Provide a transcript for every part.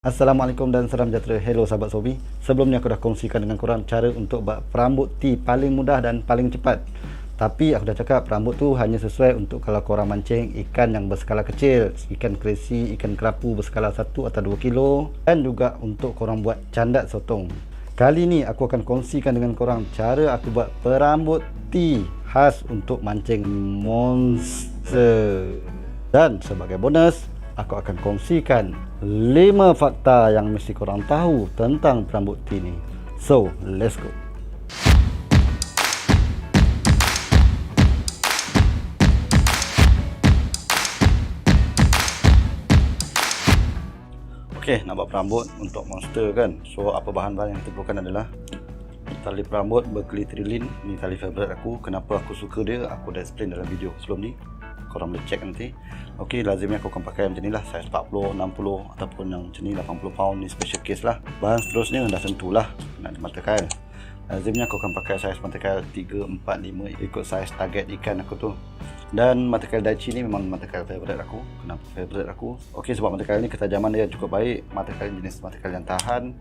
Assalamualaikum dan salam sejahtera. Hello sahabat Sobi. Sebelum ni aku dah kongsikan dengan korang cara untuk buat perambut T paling mudah dan paling cepat. Tapi aku dah cakap perambut tu hanya sesuai untuk kalau korang mancing ikan yang berskala kecil, ikan keresi, ikan kerapu berskala 1 atau 2 kilo, dan juga untuk korang buat candat sotong. Kali ni aku akan kongsikan dengan korang cara aku buat perambut T khas untuk mancing monster. Dan sebagai bonus, aku akan kongsikan 5 fakta yang mesti korang tahu tentang perambut T ni. So, let's go. Okey, nak buat perambut untuk monster kan. So, apa bahan-bahan yang kita perlukan adalah tali perambut berkelitrilin. Ni tali favourite aku. Kenapa aku suka dia, aku dah explain dalam video sebelum ni. Korang boleh check nanti. Okey, lazimnya aku akan pakai macam ni lah, saiz 40, 60 ataupun yang macam ni 80 pound, ni special case lah. Bahan seterusnya dah tentulah nak ada mata kail. Lazimnya aku akan pakai saiz mata kail 3, 4, 5 ikut saiz target ikan aku tu. Dan mata kail Daichi ni memang mata kail favourite aku. Kenapa favourite aku? Okey, sebab mata kail ni ketajaman dia cukup baik. Mata kail jenis mata kail yang tahan,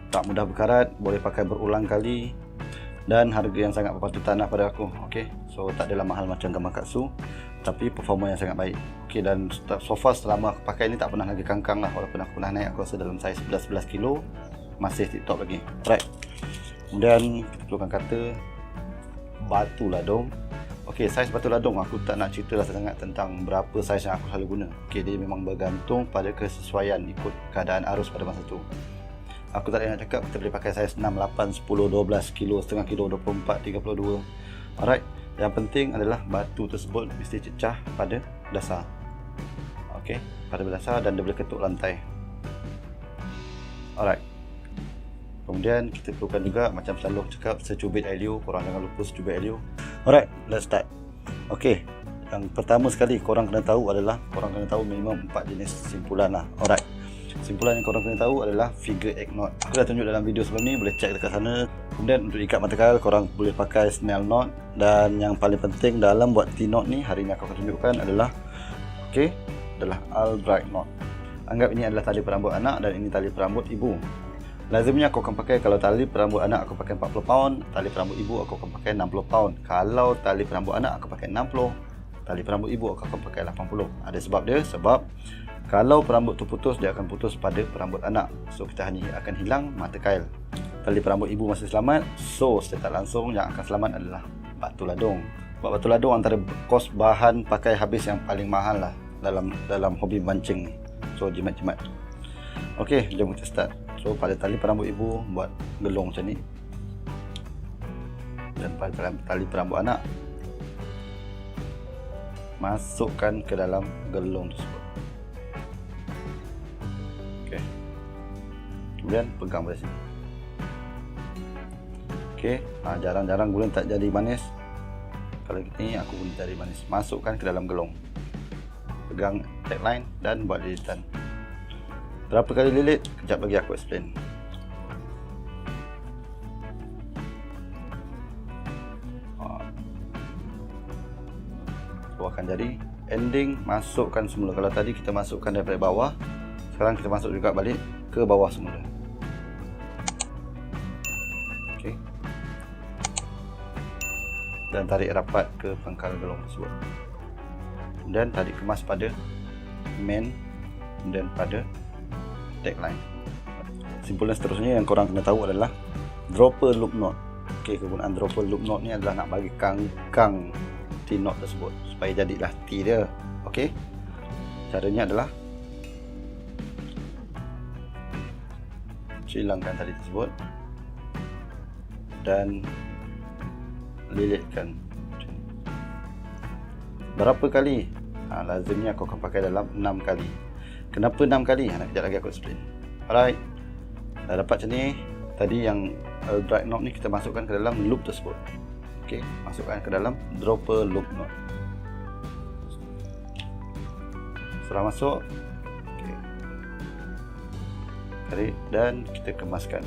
tak mudah berkarat, boleh pakai berulang kali, dan harga yang sangat berpatutan lah pada aku. Okey, so tak adalah mahal macam Gamakatsu, tapi performa yang sangat baik. Okey, dan so far selama aku pakai ni tak pernah lagi kangkang lah. Walaupun aku pernah naik, aku rasa dalam saiz 11 kilo, masih tip-top lagi. Right, kemudian kita perlukan kata batu ladung. Okey, saiz batu ladung aku tak nak cerita lah sangat tentang berapa saiz yang aku selalu guna. Okey, dia memang bergantung pada kesesuaian ikut keadaan arus pada masa tu. Aku tak ada nak cakap, kita boleh pakai saiz 6, 8, 10, 12 kilo, setengah kilo, 24, 32. Alright, yang penting adalah batu tersebut mesti cecah pada dasar. Okey, pada dasar, dan dia boleh ketuk lantai. Alright, kemudian kita perlukan juga, macam selalu aku cakap, secubit air liu. Korang jangan lupa secubit air liu. Alright, let's start. Okey, yang pertama sekali korang kena tahu adalah, korang kena tahu minimum 4 jenis simpulan lah. Alright, simpulan yang korang kena tahu adalah figure 8 knot. Aku dah tunjuk dalam video sebelum ni, boleh check dekat sana. Kemudian untuk ikat mata kail, korang boleh pakai snell knot. Dan yang paling penting dalam buat T-knot ni, hari ni aku akan tunjukkan adalah adalah Albright knot. Anggap ini adalah tali perambut anak dan ini tali perambut ibu. Lazimnya aku akan pakai, kalau tali perambut anak aku pakai 40 pound, tali perambut ibu aku akan pakai 60 pound. Kalau tali perambut anak aku pakai 60, tali perambut ibu aku akan pakai 80. Ada sebab dia, sebab kalau perambut tu putus, dia akan putus pada perambut anak. So kita hanya akan hilang mata kail. Tali perambut ibu masih selamat. So secara tak langsung yang akan selamat adalah batu ladung. Sebab batu ladung antara kos bahan pakai habis yang paling mahal lah dalam hobi mancing ni. So jimat-jimat. Okey, jom kita start. So pada tali perambut ibu, buat gelung macam ni. Dan pada tali perambut anak, masukkan ke dalam gelung tersebut. Okey, kemudian pegang pada sini. Okey, jarang-jarang gulung tak jadi manis. Kalau gini aku guna jadi manis. Masukkan ke dalam gelung, pegang tagline dan buat lilitan. Berapa kali lilit? Kejap lagi aku explain. So akan jadi ending, masukkan semula. Kalau tadi kita masukkan daripada bawah, sekarang kita masuk juga balik ke bawah semula. Okey, dan tarik rapat ke pangkal gelung tersebut. Kemudian tarik kemas pada main dan pada tagline. Simpulan seterusnya yang korang kena tahu adalah dropper loop knot. Okey, kegunaan dropper loop knot ni adalah nak bagi kangkang T-knot tersebut supaya jadilah T dia. Okey, caranya adalah hilangkan tali tersebut dan lilitkan. Berapa kali? Lazimnya aku akan pakai dalam 6 kali. Kenapa 6 kali? Kejap lagi aku explain. Alright, dah dapat macam ni. Tadi yang Albright knot ni kita masukkan ke dalam loop tersebut. Okey, masukkan ke dalam dropper loop knot. Setelah masuk, okay, tarik dan kita kemaskan.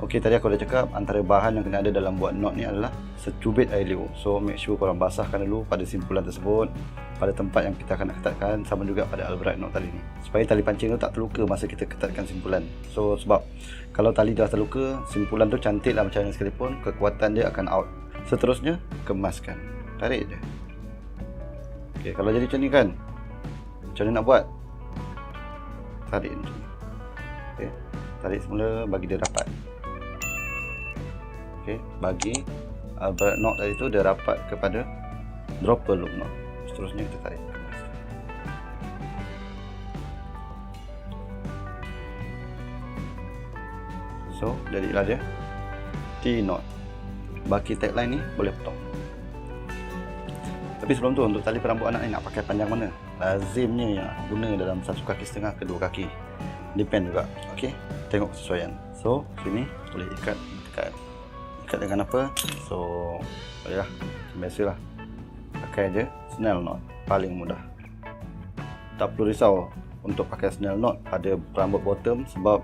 Okey, tadi aku dah cakap antara bahan yang kena ada dalam buat knot ni adalah secubit air liu. So make sure korang basahkan dulu pada simpulan tersebut. pada tempat yang kita akan ketatkan, sama juga pada Albright knot tali ni, supaya tali pancing tu tak terluka masa kita ketatkan simpulan. So sebab kalau tali dah terluka, simpulan tu cantik lah macam mana sekalipun, kekuatan dia akan out. Seterusnya, kemaskan, tarik je. Okay, kalau jadi macam ni kan, macam mana nak buat? Tarik macam ni. Okay, tarik semula, bagi dia rapat. Okay, bagi Albright knot tadi tu dia rapat kepada dropper loop knot. Seterusnya kita tarik. So jadilah dia T-knot. Baki tagline ni boleh potong. Tapi sebelum tu, untuk tali perambut anak ni nak pakai panjang mana? Lazimnya yang aku guna dalam 1 kaki setengah ke 2 kaki, depend juga. Ok, tengok kesesuaian. So sini boleh ikat dengan apa? So boleh lah, macam biasa lah, pakai je snell knot, paling mudah. Tak perlu risau untuk pakai snell knot pada perambut bottom, sebab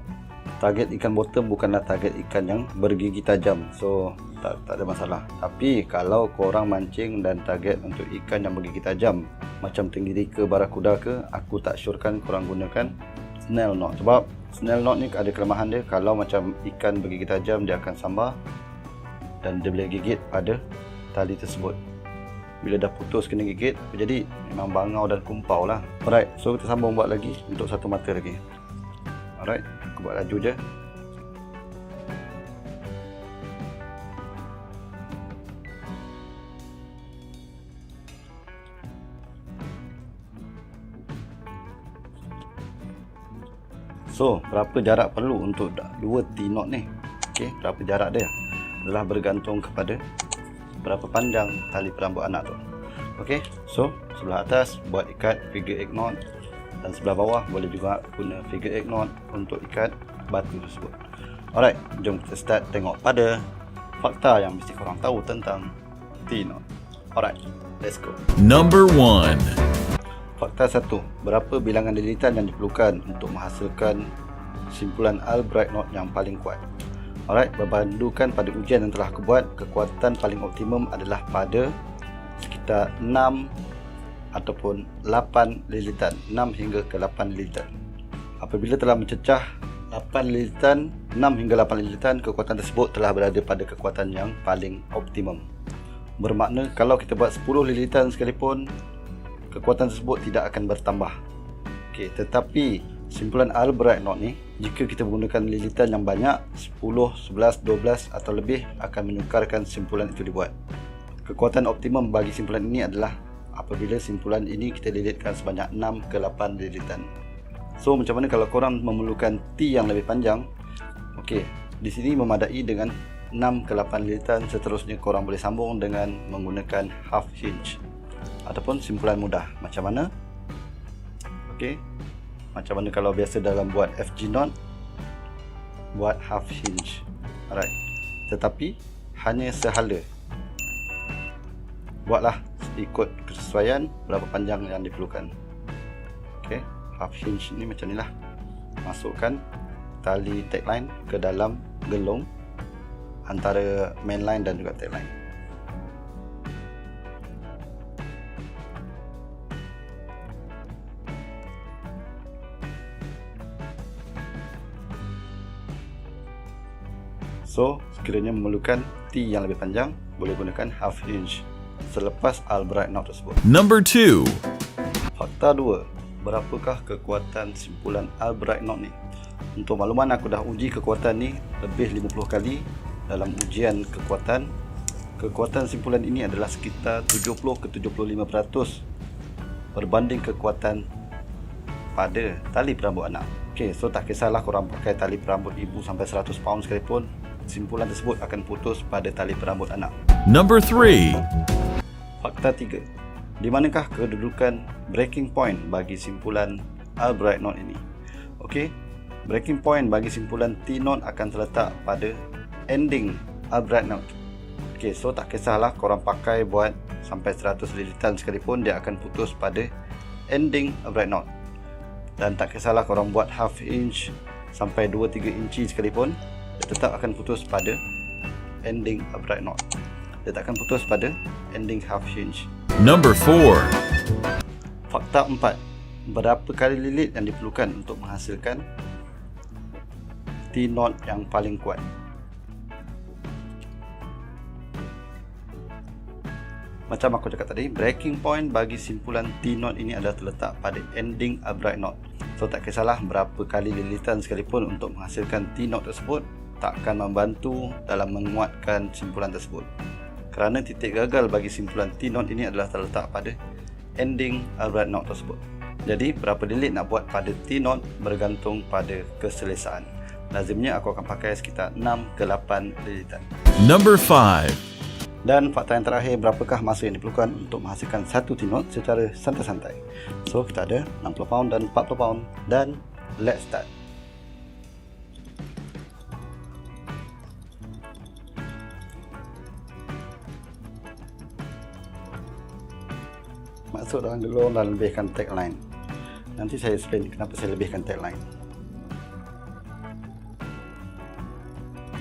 target ikan bottom bukanlah target ikan yang bergigi tajam. So tak ada masalah. Tapi kalau korang mancing dan target untuk ikan yang bergigi tajam macam tenggiri ke barakuda ke, aku tak syorkan korang gunakan snell knot. Sebab snell knot ni ada kelemahan dia, kalau macam ikan bergigi tajam dia akan sambar dan dia boleh gigit pada tali tersebut. Bila dah putus kena gigit, jadi memang bangau dan kumpau lah. Alright, so kita sambung buat lagi untuk satu mata lagi. Alright, aku buat laju je. So, berapa jarak perlu untuk 2 T-knot ni? Okay, berapa jarak dia adalah bergantung kepada berapa panjang tali perambut anak tu. Ok, so sebelah atas buat ikat figure 8 knot, dan sebelah bawah boleh juga guna figure 8 knot untuk ikat batu tersebut. Alright, jom kita start tengok pada fakta yang mesti korang tahu tentang T-knot. Alright, let's go. Number 1. Fakta 1. Berapa bilangan lilitan yang diperlukan untuk menghasilkan simpulan Albright knot yang paling kuat? Alright, berpandukan pada ujian yang telah aku buat, kekuatan paling optimum adalah pada sekitar 6 ataupun 8 lilitan, 6 hingga ke 8 lilitan. Apabila telah mencecah 8 lilitan, 6 hingga 8 lilitan, kekuatan tersebut telah berada pada kekuatan yang paling optimum. Bermakna kalau kita buat 10 lilitan sekalipun, kekuatan tersebut tidak akan bertambah. Okey, tetapi simpulan Albright knot ni, jika kita menggunakan lilitan yang banyak, 10, 11, 12 atau lebih, akan menyukarkan simpulan itu dibuat. Kekuatan optimum bagi simpulan ini adalah apabila simpulan ini kita lilitkan sebanyak 6 ke 8 lilitan. So macam mana kalau korang memerlukan T yang lebih panjang? Okey, di sini memadai dengan 6 ke 8 lilitan. Seterusnya korang boleh sambung dengan menggunakan half hinge ataupun simpulan mudah. Macam mana? Okey, macam mana kalau biasa dalam buat FG knot, buat half hinge. Alright, tetapi hanya sehala. Buatlah ikut kesesuaian berapa panjang yang diperlukan. Okey, half hinge ni macam ni lah. Masukkan tali tagline ke dalam gelung antara mainline dan juga tagline. So, sekiranya memerlukan T yang lebih panjang, boleh gunakan half hinge selepas Albright knot tersebut. Number 2. Fakta 2. Berapakah kekuatan simpulan Albright knot ni? Untuk makluman, aku dah uji kekuatan ni lebih 50 kali dalam ujian kekuatan. Kekuatan simpulan ini adalah sekitar 70 ke 75% berbanding kekuatan pada tali perambut anak. Ok, so tak kisahlah korang pakai tali perambut ibu sampai 100 pound sekalipun, simpulan tersebut akan putus pada tali perambut anak. Number 3. Fakta 3. Di manakah kedudukan breaking point bagi simpulan Albright knot ini? Okey, breaking point bagi simpulan T-knot akan terletak pada ending Albright knot. Okey, so tak kisahlah korang pakai buat sampai 100 lilitan sekalipun, dia akan putus pada ending Albright knot. Dan tak kisahlah korang buat half inch sampai 2-3 inci sekalipun, dia tetap akan putus pada ending Albright knot. Dia tak akan putus pada ending half hinge. Number 4. Fakta 4. Berapa kali lilit yang diperlukan untuk menghasilkan T-knot yang paling kuat? Macam aku cakap tadi, breaking point bagi simpulan T-knot ini adalah terletak pada ending upright knot. So tak kisahlah berapa kali lilitan sekalipun untuk menghasilkan T-knot tersebut, tak akan membantu dalam menguatkan simpulan tersebut. Kerana titik gagal bagi simpulan T-knot ini adalah terletak pada ending upright knot tersebut. Jadi berapa lilit nak buat pada T-knot bergantung pada keselesaan. Lazimnya aku akan pakai sekitar 6 ke 8 lilitan. Number 5. Dan fakta yang terakhir, berapakah masa yang diperlukan untuk menghasilkan satu T-knot secara santai-santai. So kita ada 60 pound dan 40 pound, dan let's start. Masuk dalam gelung dan lebihkan tagline. Nanti saya explain kenapa saya lebihkan tagline.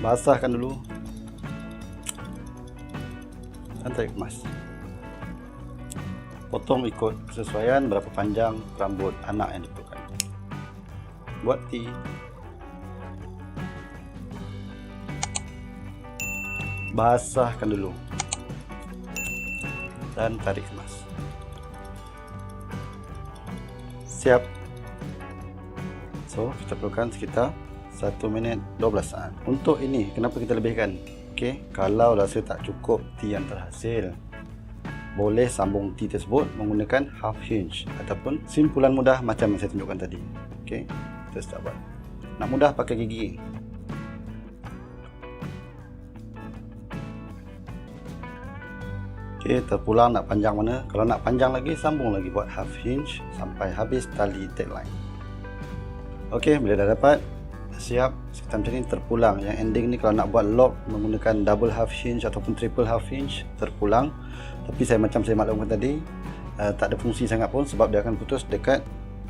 Basahkan dulu dan tarik kemas. Potong ikut kesesuaian berapa panjang rambut anak yang diperlukan. Buat T. Basahkan dulu dan tarik kemas. Siap. So kita perlukan sekitar 1 minit 12 saat. Untuk ini kenapa kita lebihkan? Kalau rasa tak cukup T yang terhasil, boleh sambung T tersebut menggunakan half hinge ataupun simpulan mudah macam yang saya tunjukkan tadi. Kita start buat. Nak mudah pakai gigi. Terpulang nak panjang mana. Kalau nak panjang lagi, sambung lagi buat half hinge sampai habis tali tagline. Bila dah dapat, siap, sekitar macam ni terpulang. Yang ending ni kalau nak buat lock menggunakan double half hinge ataupun triple half hinge, terpulang. Tapi saya maklumkan tadi, tak ada fungsi sangat pun sebab dia akan putus dekat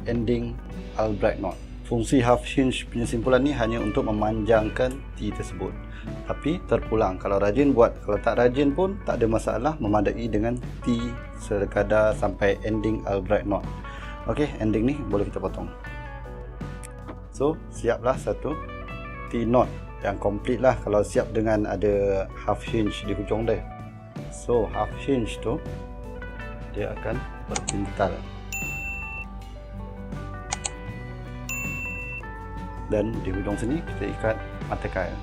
ending upright knot. Fungsi half hinge punya simpulan ni hanya untuk memanjangkan T tersebut. Tapi terpulang. Kalau rajin buat, kalau tak rajin pun tak ada masalah, memadai dengan T sekadar sampai ending upright knot. Ending ni boleh kita potong. So siaplah satu T-knot yang komplit lah kalau siap dengan ada half hinge di hujung dia. So half hinge tu dia akan berpintal, dan di hujung sini kita ikat mata kail.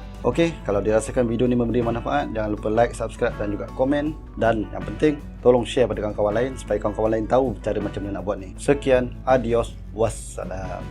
Kalau dirasakan video ni memberi manfaat, jangan lupa like, subscribe dan juga komen. Dan yang penting, tolong share pada kawan-kawan lain supaya kawan-kawan lain tahu cara macam mana nak buat ni. Sekian, adios, wassalam.